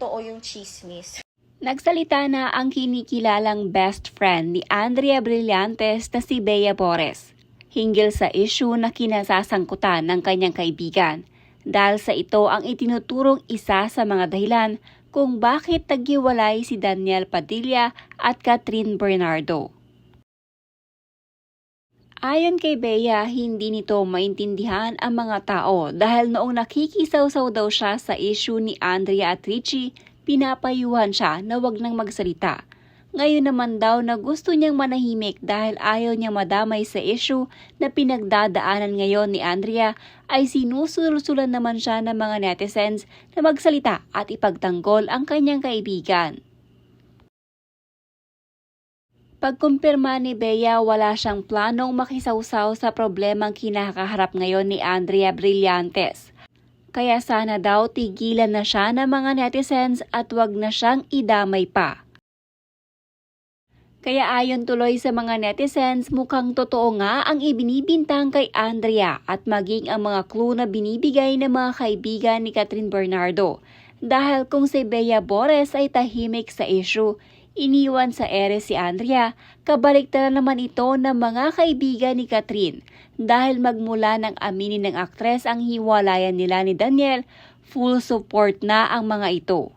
totoo yung chismis. Nagsalita na ang kinikilalang best friend ni Andrea Brillantes na si Bea Bores hinggil sa issue na kinasasangkutan ng kanyang kaibigan dahil sa ito ang itinuturong isa sa mga dahilan kung bakit naghiwalay si Daniel Padilla at Catherine Bernardo. Ayon kay Bea, hindi nito maintindihan ang mga tao dahil noong nakikisawsaw daw siya sa issue ni Andrea at Richie, pinapayuhan siya na wag nang magsalita. Ngayon naman daw na gusto niyang manahimik dahil ayaw niyang madamay sa issue na pinagdadaanan ngayon ni Andrea ay sinusulsulan naman siya ng mga netizens na magsalita at ipagtanggol ang kanyang kaibigan. Pagkumpirma ni Bea, wala siyang planong makisawsaw sa problemang kinakaharap ngayon ni Andrea Brillantes. Kaya sana daw tigilan na siya ng mga netizens at wag na siyang idamay pa. Kaya ayon tuloy sa mga netizens, mukhang totoo nga ang ibinibintang kay Andrea at maging ang mga clue na binibigay ng mga kaibigan ni Catherine Bernardo. Dahil kung si Bea Bores ay tahimik sa issue, iniwan sa ere si Andrea, kabaliktaran naman ito ng mga kaibigan ni Catherine. Dahil magmula ng aminin ng aktres ang hiwalayan nila ni Daniel, full support na ang mga ito.